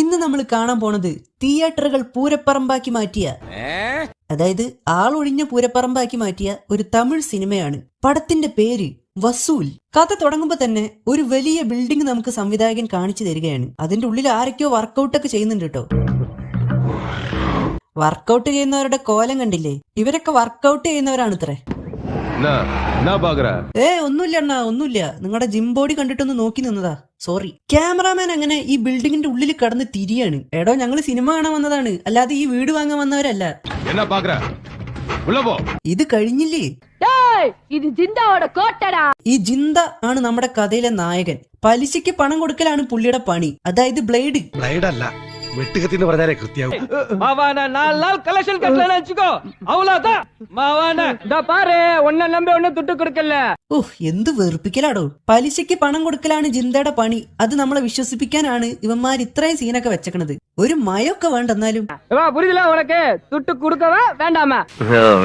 ഇന്ന് നമ്മൾ കാണാൻ പോണത് തിയേറ്ററുകൾ പൂരപ്പറമ്പാക്കി മാറ്റിയ, അതായത് ആളൊഴിഞ്ഞ പൂരപ്പറമ്പാക്കി മാറ്റിയ ഒരു തമിഴ് സിനിമയാണ്. പടത്തിന്റെ പേര് വസൂൽ. കഥ തുടങ്ങുമ്പോ തന്നെ ഒരു വലിയ ബിൽഡിംഗ് നമുക്ക് സംവിധായകൻ കാണിച്ചു തരികയാണ്. അതിന്റെ ഉള്ളിൽ ആരൊക്കെയോ വർക്കൗട്ടൊക്കെ ചെയ്യുന്നുണ്ട് കേട്ടോ. വർക്കൗട്ട് ചെയ്യുന്നവരുടെ കോലം കണ്ടില്ലേ? ഇവരൊക്കെ വർക്കൗട്ട് ചെയ്യുന്നവരാണിത്രേ. ഒന്നുമില്ല അണ്ണാ, ഒന്നുമില്ല. നിങ്ങളുടെ ജിം ബോഡി കണ്ടിട്ടൊന്ന് നോക്കി നിന്നതാ. സോറി. ക്യാമറാമാൻ അങ്ങനെ ഈ ബിൽഡിങ്ങിന്റെ ഉള്ളിൽ കടന്ന് തിരിയാണ്. എടോ, ഞങ്ങള് സിനിമ കാണാൻ വന്നതാണ്, അല്ലാതെ ഈ വീട് വാങ്ങാൻ വന്നവരല്ല. ഇത് കഴിഞ്ഞില്ലേ? ഈ ജിന്ദ ആണ് നമ്മുടെ കഥയിലെ നായകൻ. പലിശയ്ക്ക് പണം കൊടുക്കലാണ് പുള്ളിയുടെ പണി. അതായത് ബ്ലേഡ് അല്ല, വെട്ടുകത്തിന്ന് പറഞ്ഞാലേ കൃത്യമാവും. എന്ത് വെറുപ്പിക്കലാടോ. പലിശയ്ക്ക് പണം കൊടുക്കലാണ് ജിന്ദയുടെ പണി. അത് നമ്മളെ വിശ്വസിപ്പിക്കാനാണ് ഇവന്മാർ ഇത്രയും സീനൊക്കെ വെച്ചേക്കണത്. ഒരു മയൊക്കെ വേണ്ടെന്നാലും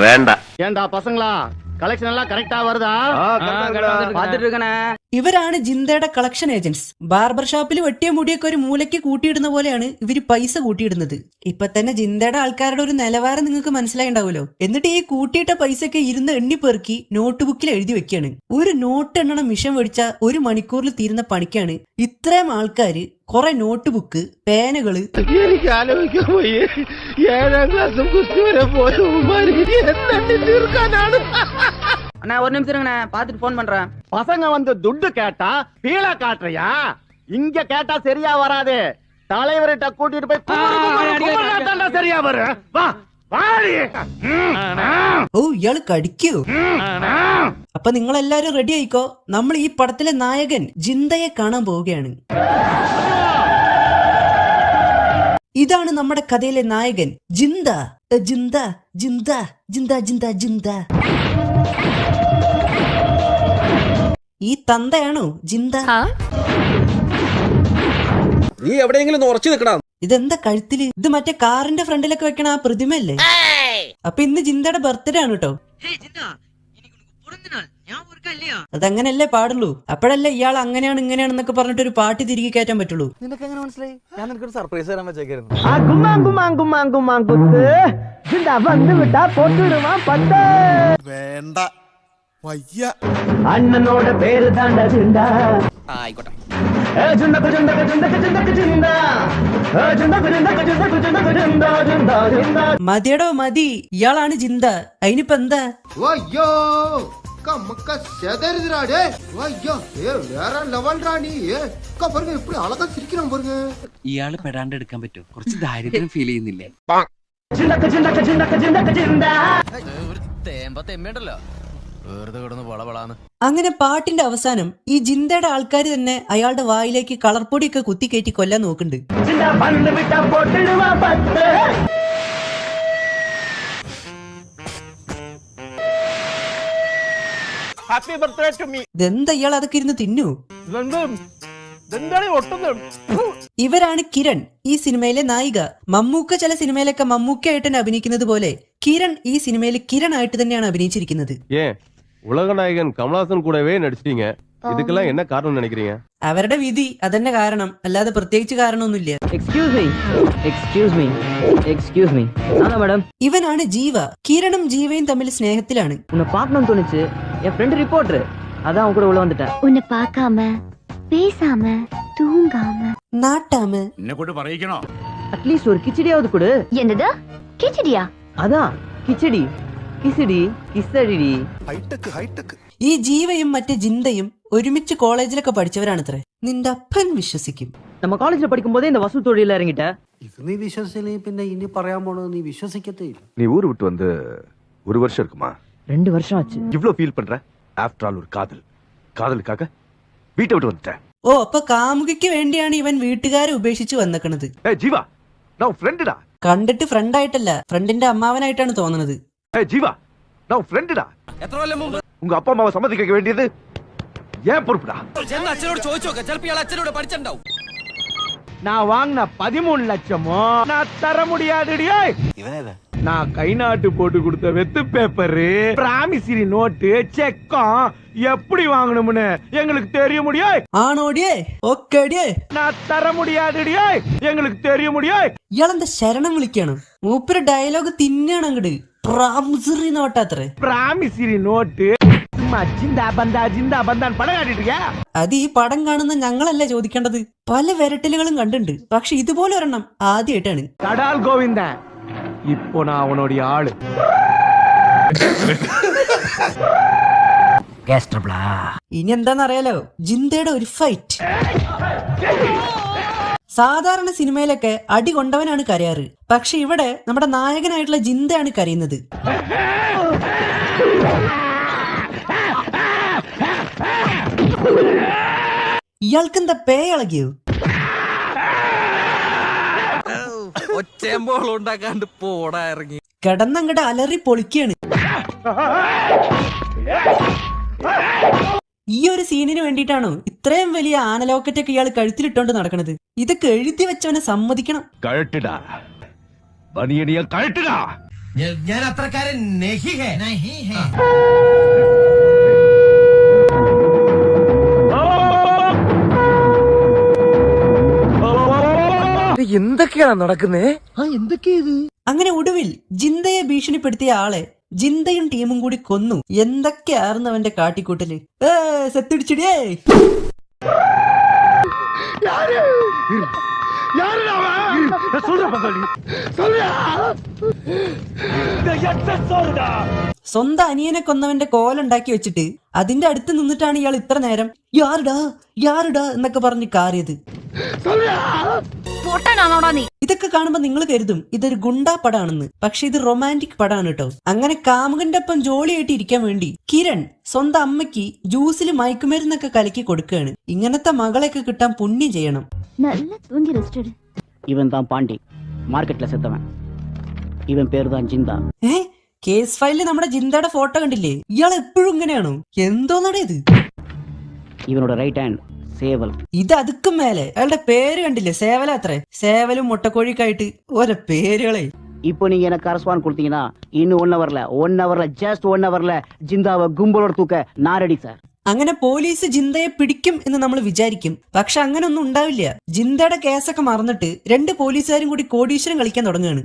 വേണ്ട പസങ്ങളാ, കളക്ഷൻ എല്ലാം കറക്റ്റാ വരുതാ? ഇവരാണ് ജിന്ദയുടെ കളക്ഷൻ ഏജന്റ്സ്. ബാർബർ ഷോപ്പിൽ വെട്ടിയ മുടിയൊക്കെ ഒരു മൂലയ്ക്ക് കൂട്ടിയിടുന്ന പോലെയാണ് ഇവര് പൈസ കൂട്ടിയിടുന്നത്. ഇപ്പൊ തന്നെ ജിന്ദയുടെ ആൾക്കാരുടെ ഒരു നിലവാരം നിങ്ങൾക്ക് മനസ്സിലായിണ്ടാവുമല്ലോ. എന്നിട്ട് ഈ കൂട്ടിയിട്ട പൈസയൊക്കെ ഇരുന്ന് എണ്ണിപ്പെറുക്കി നോട്ട് ബുക്കിൽ എഴുതി വെക്കാണ്. ഒരു നോട്ട് എണ്ണണം മിഷൻ മേടിച്ച 1 മണിക്കൂറിൽ തീരുന്ന പണിക്കാണ് ഇത്രയും ആൾക്കാര് കുറെ നോട്ട് ബുക്ക്, പേനകള്. എനിക്ക് ആലോചിക്കാൻ പോയി, 7ാം ക്ലാസ്സും കുസ്തി വരെ പോയ തീർക്കാനാണ്. அண்ணா ஒரு நிமிஷம் இருங்கண்ணா, பாத்துட்டு போன் பண்றேன். பசங்க வந்து துட்டு கேட்டா பீழ காட்டுறியா? இங்க கேட்டா சரியா வராது. தலைவர்கிட்ட கூட்டிட்டு போய் சரியா வரும். வா ഓ, ഇയാള് കടിക്കോ? അപ്പൊ നിങ്ങളെല്ലാരും റെഡി ആയിക്കോ. നമ്മൾ ഈ പടത്തിലെ നായകൻ ജിന്ദയെ കാണാൻ പോവുകയാണ്. ഇതാണ് നമ്മുടെ കഥയിലെ നായകൻ ജിന്ദ. ജിന്ദ ജിന്ദ ജിന്ദ ജിന്ദ ജിന്ദ. ഈ തന്തയാണോ ജിന്ദ? നീ എവിടെയെങ്കിലും ഉറച്ചു നിൽക്കണം. ഇതെന്താ കഴുത്തില്? ഇത് മറ്റേ കാറിന്റെ ഫ്രണ്ടിലൊക്കെ വെക്കണ ആ പ്രതിമയല്ലേ? അപ്പൊ ഇന്ന് ജിന്ദയുടെ ബർത്ത്ഡേ ആണ് കേട്ടോ. അതങ്ങനല്ലേ പാടുള്ളൂ. അപ്പോഴല്ലേ ഇയാൾ അങ്ങനെയാണ് ഇങ്ങനെയാണെന്നൊക്കെ പറഞ്ഞിട്ട് ഒരു പാട്ട് തിരികെ കയറ്റാൻ പറ്റുള്ളൂ. നിനക്ക് എങ്ങനെ മനസ്സിലായി? ഞാൻ നിനക്കൊരു സർപ്രൈസ് തരാൻ വെച്ചേക്കായിരുന്നു. വേണ്ട, അണ്ണനോട് പേര് ആയിക്കോട്ടെ. മതിയടോ മതി, ഇയാളാണ് ജിന്ദ. അതിനിപ്പോ എന്താ? ഇയാള് പെടാണ്ട് എടുക്കാൻ പറ്റുമോ? കുറച്ച് ദാരിദ്ര്യം ഫീൽ ചെയ്യുന്നില്ലേ? അങ്ങനെ പാട്ടിന്റെ അവസാനം ഈ ജിന്ദയുടെ ആൾക്കാർ തന്നെ അയാളുടെ വായിലേക്ക് കളർപ്പൊടിയൊക്കെ കുത്തിക്കയറ്റി കൊല്ലാൻ നോക്കുന്നുണ്ട്. ഇതെന്താ ഇയാൾ അതൊക്കെ ഇരുന്ന് തിന്നു? ഇവരാണ് കിരൺ, ഈ സിനിമയിലെ നായിക. മമ്മൂക്ക ചില സിനിമയിലൊക്കെ മമ്മൂക്കയായിട്ട് തന്നെ അഭിനയിക്കുന്നത് പോലെ കിരൺ ഈ സിനിമയിൽ കിരൺ ആയിട്ട് തന്നെയാണ് അഭിനയിച്ചിരിക്കുന്നത്. ഉലക നായകൻ കമലഹാസൻ കൂടവേ നടിച്ചിട്ടീங்க. ഇതൊക്കെല്ലാം എന്നാ കാരണം നിனைக்கிறீங்க? അവരുടെ വിധി അതന്നെ കാരണം, അല്ലാതെ പ്രത്യേകിച്ച് കാരണമൊന്നുമില്ല. ഇവനാണ് ജീവ. കിരണും ജീവയും തമ്മിൽ സ്നേഹത്തിലാണ്. നാട്ടാമ എന്നെ കൊണ്ട് പറയിക്കണോ? അറ്റ്ലീസ്റ്റ് ഒരു കിച്ചടിയാവത് കൂടെ. എന്നതാ കിച്ചടിയാ? അതാ കിച്ചടി, കിസടി, കിസടി. ഈ ജീവയും മറ്റേ ജിന്ദയും ഒരുമിച്ച് കോളേജിലൊക്കെ പഠിച്ചവരാണത്രേ. നിന്റെ അപ്പൻ വിശ്വസിക്കും. നമ്മ കോളേജിൽ പഠിക്കുമ്പോഴേ இந்த வசூல் தொழில இறங்கிட்ட. ഇത് നീ വിശ്വസിച്ചില്ലെങ്കിൽ പിന്നെ ഇനി പറയാൻ പോണത് നീ വിശ്വസിക്കത്തേ ഇല്ല. நீ ஊரு விட்டு வந்து 1 வருஷம் இருக்குமா? 2 வருஷம் ஆச்சு. இவ்ளோ ஃபீல் பண்ற? ஆஃப்டர் ஆல் ஒரு காதலுக்காக வீட்டை விட்டு வந்துட்டேன். ഓ, അപ്പൊ കാമുകിക്ക് വേണ്ടിയാണ് ഇവൻ വീട്ടുകാരെ ഉപേക്ഷിച്ച് വന്നേക്കണത്. ஏய் ஜீவா, நான் ஃப்ரெண்டுடா. കണ്ടിട്ട് ഫ്രണ്ട് ആയിട്ടല്ല, ഫ്രണ്ടിന്റെ അമ്മാവനായിട്ടാണ് തോന്നുന്നത്. ஏய் ஜீவா, நான் ஃப்ரெண்டுடா. എത്ര കൊല്ലം മുമ്പ് உங்க அப்பா அம்மாவை சம்மதிக்க வேண்டியது ஏன் பொறுப்புடா? അച്ഛനോട് ചോദിച്ചോക്കെ, ചിലപ്പോ ഇയാൾ അച്ഛനോട് പഠിച്ചിട്ടുണ്ടാവും. நான் வாங்கின 13 லட்சமோ நான் தர முடியாதுடியே. ഇവനേതാ? நான் கை நாட்டு போட்டு கொடுத்த வெத்து பேப்பரு பிராமிசரி நோட்டு செக்கம் எப்படி வாங்கணும்னு எங்களுக்கு தெரிய முடியும். ആണോടിയേ ഓക്കേടിയേ நான் தர முடியாதுடியே எங்களுக்கு தெரிய முடியும். ഇയാളെന്താ ശരണം വിളിക്കാണ്? മൂപ്പര് ഡയലോഗ് തിന്നാണ് അങ്ങട് പ്രാംസറി നോട്ടാത്രേ. பிராமிசரி நோட்டு ஜிந்தா பந்தான் படம் காட்டிட்டு இருக்கியா? അത് ഈ പടം കാണുന്ന ഞങ്ങളല്ല ചോദിക്കേണ്ടത്. പല വിരട്ടലുകളും കണ്ടിട്ടുണ്ട്, പക്ഷെ ഇതുപോലെ ഒരെണ്ണം ആദ്യമായിട്ടാണ്. கடால் கோவிந்தன் இப்போ நான் அவனுடைய ஆளு. ഇനി എന്താന്നറിയാലോ, ജിന്തയുടെ ഒരു ഫൈറ്റ്. സാധാരണ സിനിമയിലൊക്കെ അടി കൊണ്ടവനാണ് കരയാറ്, പക്ഷെ ഇവിടെ നമ്മുടെ നായകനായിട്ടുള്ള ജിന്തയാണ് കരയുന്നത്. ഇയാൾക്കെന്താ പേ ഇളകിയോ? ഒച്ചയുമ്പോളുണ്ടാക്കാണ്ട് പോടാ ഇറങ്ങി. കിടന്നങ്ങട് അലറി പൊളിക്കാണ്. ഈ ഒരു സീനിന് വേണ്ടിയിട്ടാണോ ഇത്രയും വലിയ ആനലോക്കറ്റൊക്കെ ഇയാൾ കഴുത്തിലിട്ടോണ്ട് നടക്കണത്? ഇതൊക്കെ എഴുതി വെച്ചവനെ സമ്മതിക്കണം. കഴട്ടിടാ ബനിയനിയ കഴട്ടിടാ. ഞാൻ അത്രക്കാരൻ എന്തൊക്കെയാണ് നടക്കുന്നേ? അങ്ങനെ ഒടുവിൽ ജിന്തയെ ഭീഷണിപ്പെടുത്തിയ ആളെ ജിന്തയും ടീമും കൂടി കൊന്നു. എന്തൊക്കെയായിരുന്നു അവന്റെ കാട്ടിക്കൂട്ടല്. സെത്തിടിച്ചിടിയേ. സ്വന്തം അനിയനെ കൊന്നവന്റെ കോലുണ്ടാക്കി വെച്ചിട്ട് അതിന്റെ അടുത്ത് നിന്നിട്ടാണ് ഇയാൾ ഇത്ര നേരം യാരുടാ യാരുടാ എന്നൊക്കെ പറഞ്ഞ് കാറിയത്. ഇതൊക്കെ കാണുമ്പോ നിങ്ങൾ കരുതും ഇതൊരു ഗുണ്ടാ പടാണെന്ന്, പക്ഷെ ഇത് റൊമാൻറ്റിക് പടാണ് കേട്ടോ. അങ്ങനെ കാമുകന്റെ ഒപ്പം ജോളിയായിട്ട് ഇരിക്കാൻ വേണ്ടി കിരൺ സ്വന്തം അമ്മയ്ക്ക് ജ്യൂസിൽ മയക്കുമരുന്നൊക്കെ കലക്കി കൊടുക്കുകയാണ്. ഇങ്ങനത്തെ മകളെയൊക്കെ കിട്ടാൻ പുണ്യം ചെയ്യണം. இவன் தான் பாண்டி, மார்க்கெட்ல செத்தவன். இவன் பேரு தான் ஜிந்தா. കേസ് ഫയലിൽ നമ്മുടെ ജിന്തയുടെ ഫോട്ടോ കണ്ടില്ലേ? ഇയാൾ എപ്പോഴും ഇങ്ങനെയാണോ? എന്തോന്നാടേ ഇത്? இவனோட ரைட் ஹேண்ட் சேவல். ഇത് അതുക്കും മേലെ അയാളുടെ പേര് കണ്ടില്ലേ? സേവല അത്രേ. സേവലും മുട്ടക്കോഴിക്കായിട്ട് ഓരോ പേരുകളെ. இப்போ நீங்க எனக்கு கரஸ்பாண்ட் கொடுத்தீங்கன்னா இன்னும் 1 ஹவர்ல ஜஸ்ட் 1 ஹவர்ல ஜிந்தாவை கும்பலோட தூக்க நான் ரெடி சார். അങ്ങനെ പോലീസ് ജിന്തയെ പിടിക്കും എന്ന് നമ്മൾ വിചാരിക്കും, പക്ഷെ അങ്ങനെ ഒന്നും ഉണ്ടാവില്ല. ജിന്തയുടെ കേസൊക്കെ മറന്നിട്ട് 2 പോലീസുകാരും കൂടി കോടീശ്വരം കളിക്കാൻ തുടങ്ങുകയാണ്.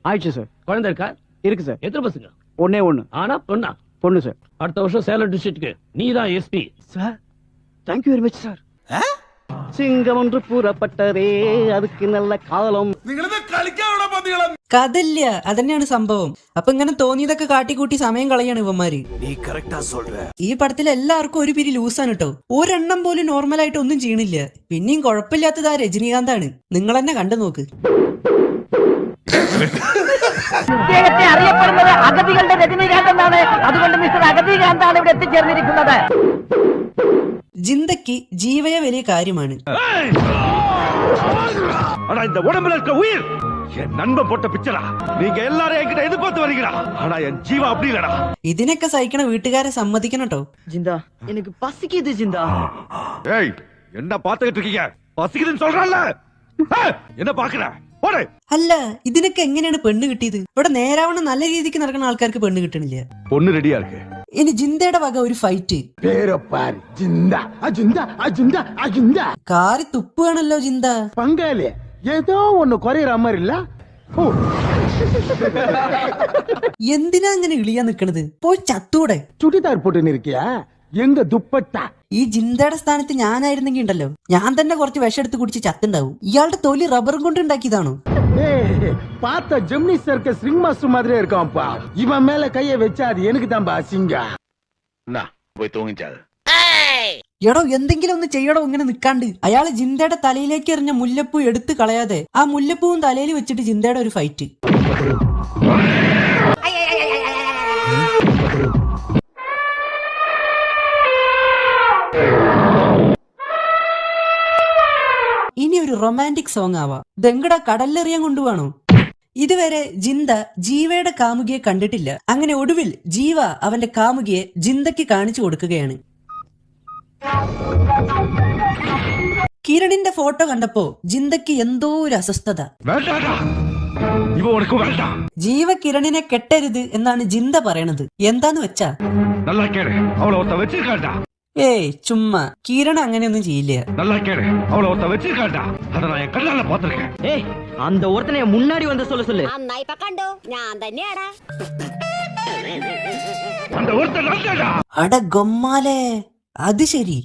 ஆயிடுச்சு சார். குழந்தை இருக்கா? இருக்கு சார். எத்தனை பசங்க? ஒண்ணே ஒண்ணு. ஆனா பொண்ணா? பொண்ணு சார். அடுத்த வருஷம் சேலம் டிஸ்ட்ரிக்ட்க்கு நீதான் SP. Sir thank you very much sir. சிங்கம் ஒன்று கூறப்பட்டதே, அதுக்கு நல்ல കാലം. കഥയില്ല, അതന്നെയാണ് സംഭവം. അപ്പൊ ഇങ്ങനെ തോന്നിയതൊക്കെ കാട്ടിക്കൂട്ടി സമയം കളയാണ് ഇവന്മാര്. ഈ പടത്തിൽ എല്ലാവർക്കും ഒരു പിരി ലൂസാണ് കേട്ടോ. ഒരെണ്ണം പോലും നോർമലായിട്ട് ഒന്നും ചെയ്യണില്ല. പിന്നെയും കുഴപ്പമില്ലാത്തതാ രജനീകാന്താണ്. നിങ്ങൾ തന്നെ കണ്ടു നോക്ക്. അറിയപ്പെടുന്നത് അഗതികളുടെ രജനീകാന്ത് എന്നാണ്. അതുകൊണ്ട് മിസ്റ്റർ അഗതികാന്താണ് ഇവിടെ എത്തിച്ചേർന്നിരിക്കുന്നത്. ജിന്തയ്ക്ക് ജീവയെ വലിയ കാര്യമാണ്. ஆனா இந்த உடம்புல இருக்க உயிர் என் நண்பன் போட்ட பிச்சரா. நீங்க எல்லாரும் என்கிட்ட எதிர்பார்த்து வரீங்கடா, ஆனா என் ஜீவா அப்படி இல்லடா. ഇതിനൊക്കെ സഹിക്കണ വീട്ടുകാരെ സമ്മതിക്കണം കേട്ടോ. ஜிந்தா எனக்கு பசிக்குது ஜிந்தா. ஏய் என்ன பாத்துக்கிட்டு இருக்கீங்க? பசிக்குதுன்னு சொல்றல்ல, என்ன பாக்குற? போடு. അല്ല, ഇതിനൊക്കെ എങ്ങനെയാണ് പെണ്ണ് കിട്ടിയത്? ഇവിടെ നേരാവണ്ണം നല്ല രീതിക്ക് നടക്കുന്ന ആൾക്കാർക്ക് പെണ്ണ് കിട്ടണില്ല. பொண்ணு ரெடியா இருக்கு. ഇനി ജിന്തയുടെ വക ഒരു ഫൈറ്റ്. பேரப்பார் ஜிந்தா அஜிந்தா அஜிந்தா அஜிந்தா. കാറി തുപ്പുകയാണല്ലോ ജിന്ത. பங்காளி ஏதோ ஒண்ணு குறையற மாதிரி இல்ல? എന്തിനാ അങ്ങനെ ഇളിയാ നിക്കണത്? പോയി ചത്തൂടെ. சுடிதார் போட்டுன்னு இருக்கியா? எங்க துப்பட்டா? ഈ ജിന്തയുടെ സ്ഥാനത്ത് ഞാനായിരുന്നെങ്കിൽ ഉണ്ടല്ലോ, ഞാൻ തന്നെ കുറച്ച് വിഷെടുത്ത് കുടിച്ച് ചത്തുണ്ടാവും. ഇയാളുടെ തൊലി റബ്ബറും കൊണ്ട് ഉണ്ടാക്കിയതാണോ? பார்த்த ஜெமினி சர்க்கஸ் ரிங் மாஸ்டர் மாதிரியே இருக்கான்ப்பா. இவன் மேல கைய வச்சா அது எனக்கு தான்பா அசிங்கம். போய் தூங்கிச்சாது. എടോ എന്തെങ്കിലും ഒന്ന് ചെയ്യടോ ഇങ്ങനെ നിക്കാണ്ട്. അയാള് ജിന്തയുടെ തലയിലേക്ക് എറിഞ്ഞ മുല്ലപ്പൂ എടുത്ത് കളയാതെ ആ മുല്ലപ്പൂവും തലയിൽ വെച്ചിട്ട് ജിന്തയുടെ ഒരു ഫൈറ്റ്. ഇനി ഒരു റൊമാൻറ്റിക് സോങ് ആവാ. ഇതെങ്കടാ കടലിലെറിയാൻ കൊണ്ടുപോകണോ? ഇതുവരെ ജിന്ത ജീവയുടെ കാമുകിയെ കണ്ടിട്ടില്ല. അങ്ങനെ ഒടുവിൽ ജീവ അവന്റെ കാമുകിയെ ജിന്തയ്ക്ക് കാണിച്ചു കൊടുക്കുകയാണ്. കിരണിന്റെ ഫോട്ടോ കണ്ടപ്പോ ജിന്തയ്ക്ക് എന്തോ ഒരു അസ്വസ്ഥത. ഇവ ഉനക്ക് വേണ്ട. ജീവ കിരണിനെ കെട്ടരുത് എന്നാണ് ജിന്ദ പറയണത്. എന്താന്ന് വെച്ചാ நல்லா கேளு, அவளை ஒருத்த வச்சிருக்காண்டா. ഏയ് ചുമ്മാ, കിരൺ അങ്ങനെയൊന്നും ചെയ്യില്ല. நல்லா கேளு, அவளை ஒருத்த வச்சிருக்காண்டா. அத நான் என் கண்ணால பாத்திருக்கேன். ஏய் அந்த ஒருத்தனை முன்னாடி வந்து சொல்லு. നന്നായി ഇപ്പൊ കണ്ടു, ഞാൻ തന്നെയാടാ. அந்த ஒருத்தன் நல்லடா. അട ഗൊമ്മാലേ, അത് ശരി.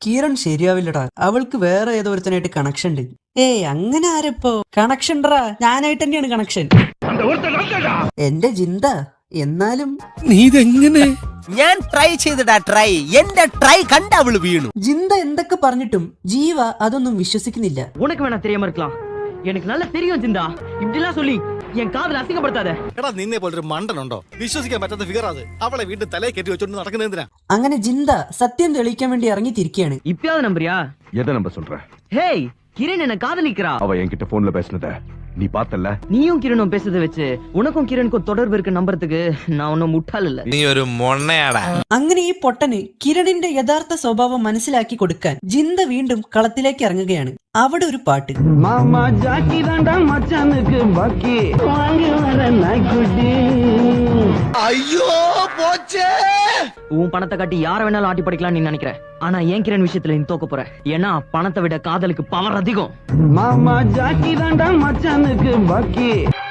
കിരൺ ശരിയാവില്ലടാ, അവൾക്ക് വേറെ ഏതോ ഒരുത്തനായിട്ട് കണക്ഷൻ ഉണ്ട്. അങ്ങനെ ആരപ്പോ കണക്ഷൻ ഡ്രാ, ഞാനായിട്ട് തന്നെയാണ് കണക്ഷൻ. அந்த ஒருத்தன் நல்லடா. എന്റെ ജിന്ദ, എന്നാലും നീ ഇതെങ്ങനെ? ഞാൻ ട്രൈ ചെയ്തിടാ, ട്രൈ. എന്റെ ട്രൈ കണ്ട അവള് വീണു. ജിന്ദ എന്തൊക്കെ പറഞ്ഞിട്ടും ജീവ അതൊന്നും വിശ്വസിക്കുന്നില്ല. உனக்கு வேணா தெரியாம இருக்கலாம், எனக்கு நல்லா தெரியும் ஜிந்தா. இப்படிலாம் சொல்லி என் காதல அசிங்கப்படுத்தாத. എടാ നിന്നെ പോലൊരു മണ്ടനുണ്ടോ? വിശ്വസിക്കാൻ പറ്റാത്ത ഫിഗർ അത്. അവളെ വീണ്ടും തലയെ കെട്ടി വെച്ചോണ്ട് നടക്കുന്നത് എന്തിനാ? അങ്ങനെ ജിന്ദ സത്യം തെളിയിക്കാൻ വേണ്ടി ഇറങ്ങി തിരിക്കുകയാണ്. இப்பயாவது நம்புறியா? எதை நம்ப சொல்ற? ஹேய், கிரண் என்ன காதலிக்கிறா. அவ என்கிட்ட போன்ல பேசினத நீ பார்த்தல்ல? நீயும் கிரணும் பேசுறத வச்சு உனக்கும் கிரணுக்கும் தொடர்பு இருக்கு நம்புறதுக்கு நான் ஒன்னும் முட்டாள் இல்ல. നീ ഒരു മൊണ്ണയാടാ. അങ്ങനെ ഈ പൊട്ടന് കിരണിന്റെ യഥാർത്ഥ സ്വഭാവം മനസ്സിലാക്കി കൊടുക്കാൻ ജിന്ദ വീണ്ടും കളത്തിലേക്ക് ഇറങ്ങുകയാണ്. അവിടെ ഒരു പാട്ട്. അയ്യോ പോച്ചേ. உன் பணத்தை காட்டி யார வேணாலும் ஆட்டி படிக்கலாம் நீ நினைக்கிற. ஆனா ஏன் கிரண் விஷயத்துல நீ தோக்க போற. ஏன்னா பணத்தை விட காதலுக்கு பவர் அதிகம்.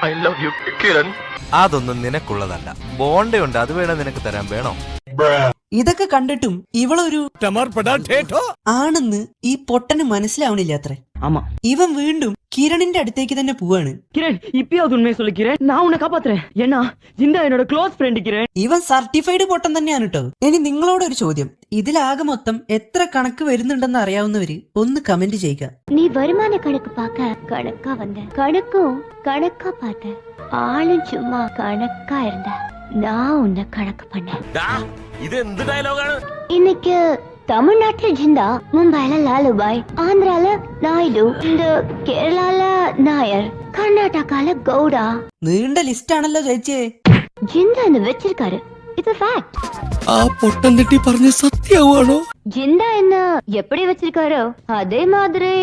I love you Kiran. അതൊന്നും നിനക്കുള്ളതല്ല. ബോണ്ടയുണ്ട്, അത് വേണം നിനക്ക് തരാൻ. വേണോ? ഇതൊക്കെ കണ്ടിട്ടും ഇവളൊരു ആണെന്ന് ഈ പൊട്ടന് മനസ്സിലാവണില്ല അത്രേ. ஆமா, ഇവൻ വീണ്ടും കിരണിന്റെ അടുത്തേക്ക് തന്നെ പോവാണ്. கிரண் இப்பயாவது உண்மையை சொல்லு கிரண், நான் உன்னை காப்பாத்துறேன். ஏன்னா ஜிந்தா என்னோட க்ளோஸ் ஃப்ரெண்ட் கிரண். ഇവൻ സർട്ടിഫൈഡ് പൊട്ടൻ തന്നെയാണ് കേട്ടോ. ഇനി നിങ്ങളോടൊരു ചോദ്യം, ഇതിലാകെ മൊത്തം എത്ര കണക്ക് വരുന്നുണ്ടെന്ന് അറിയാവുന്നവര് ഒന്ന് കമന്റ് ചെയ്യുക. நீ வருமான கணக்கு பார்க்க கணக்கா வந்த, கணக்கும் கணக்கா பார்த்த, ஆளும் சும்மா கணக்கா இருந்த. நான் உன்னை கணக்கு பண்ணேன். ഇത് എന്ത് ഡയലോഗാണ്? இன்னைக்கு தமிழ்நாட்டுல ஜிந்தா, மும்பைல லாலுபாய், ஆந்திரால நாயுடு, இந்த கேரளால நாயர், கர்நாடகால கவுடா. നീണ്ട ലിസ്റ്റ് ആണല്ലോ ചേച്ചിയെ. ஜிந்தா என்ன வச்சிருக்காரு, இது ஃபேக்ட். ആ പൊട്ടൻ തെറ്റി പറഞ്ഞ സത്യമാണോ? ஜிந்தா என்ன எப்படி வச்சிருக்காரோ அதே மாதிரி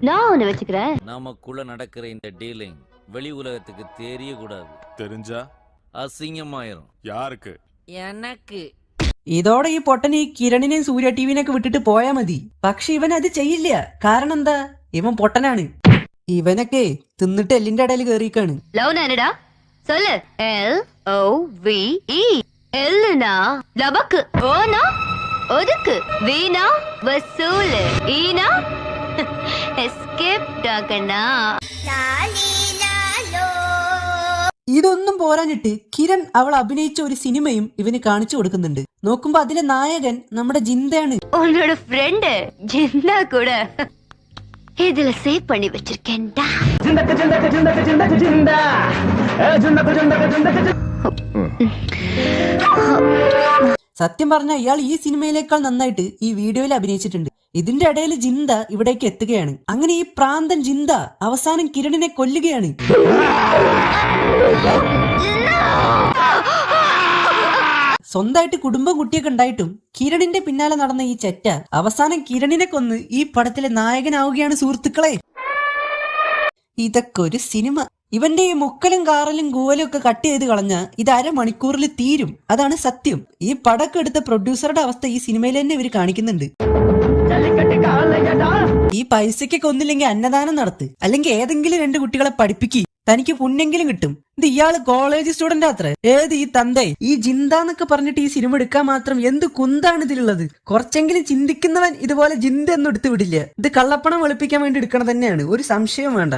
நான் ஒன்னு வச்சுக்கிறேன். நமக்குள்ள நடக்கிற இந்த டீலிங் வெளி உலகத்துக்கு தெரியக்கூடாது. தெரிஞ்சா அசிங்கமாயிரும். யாருக்கு? எனக்கு. ഇതോടെ ഈ പൊട്ടൻ ഈ കിരണിനെയും സൂര്യ ടിവിനെയൊക്കെ വിട്ടിട്ട് പോയാ മതി. പക്ഷെ ഇവൻ അത് ചെയ്യില്ല. കാരണം എന്താ? ഇവൻ പൊട്ടനാണ്. ഇവനൊക്കെ തിന്നിട്ട് എല്ലിന്റെ ഇടയിൽ കേറിക്കാണ്. லவ்னா என்னடா சொல்லு. LOVE. எல்லுனா லபக்கு, ஓனா ஒதுக்கு, வீணா வசூல், ஈனா எஸ்கேப் டாகனா. ഇതൊന്നും പോരാഞ്ഞിട്ട് കിരൺ അവൾ അഭിനയിച്ച ഒരു സിനിമയും ഇവന് കാണിച്ചു കൊടുക്കുന്നുണ്ട്. നോക്കുമ്പോ അതിലെ നായകൻ നമ്മുടെ ജിന്ദയാണ്. உன்னோட ஃப்ரெண்ட் ஜிந்தா கூட இதுல சேவ் பண்ணி வச்சிருக்கேன்டா. സത്യം പറഞ്ഞ ഇയാൾ ഈ സിനിമയിലേക്കാൾ നന്നായിട്ട് ഈ വീഡിയോയിൽ അഭിനയിച്ചിട്ടുണ്ട്. ഇതിന്റെ ഇടയിൽ ജിന്ദ ഇവിടേക്ക് എത്തുകയാണ്. അങ്ങനെ ഈ പ്രാന്തൻ ജിന്ദ അവസാനം കിരണിനെ കൊല്ലുകയാണ്. സ്വന്തമായിട്ട് കുടുംബം കുട്ടിയൊക്കെ ഉണ്ടായിട്ടും കിരണിന്റെ പിന്നാലെ നടന്ന ഈ ചെറ്റ അവസാനം കിരണിനെ കൊന്ന് ഈ പടത്തിലെ നായകനാവുകയാണ് സുഹൃത്തുക്കളെ. ഇതൊക്കെ ഒരു സിനിമ. ഇവന്റെ ഈ മുക്കലും കാറലും കൂവലും ഒക്കെ കട്ട് ചെയ്ത് കളഞ്ഞ ഇത് അരമണിക്കൂറിൽ തീരും. അതാണ് സത്യം. ഈ പടക്കം എടുത്ത പ്രൊഡ്യൂസറുടെ അവസ്ഥ ഈ സിനിമയിൽ തന്നെ ഇവര് കാണിക്കുന്നുണ്ട്. ഈ പൈസക്കൊക്കെ ഒന്നില്ലെങ്കിൽ അന്നദാനം നടത്ത്, അല്ലെങ്കിൽ ഏതെങ്കിലും 2 കുട്ടികളെ പഠിപ്പിക്കുക, തനിക്ക് പുണ്യെങ്കിലും കിട്ടും. ഇത് ഇയാള് കോളേജ് സ്റ്റുഡന്റ് അത്ര. ഏത് ഈ തന്തേ ഈ ജിന്ദ എന്നൊക്കെ പറഞ്ഞിട്ട് ഈ സിനിമ എടുക്കാൻ മാത്രം എന്ത് കുന്താണ് ഇതിലുള്ളത്? കുറച്ചെങ്കിലും ചിന്തിക്കുന്നവൻ ഇതുപോലെ ജിന്ദ ഒന്നും എടുത്തു വിടില്ല. ഇത് കള്ളപ്പണം വെളുപ്പിക്കാൻ വേണ്ടി എടുക്കണം തന്നെയാണ്, ഒരു സംശയം വേണ്ട.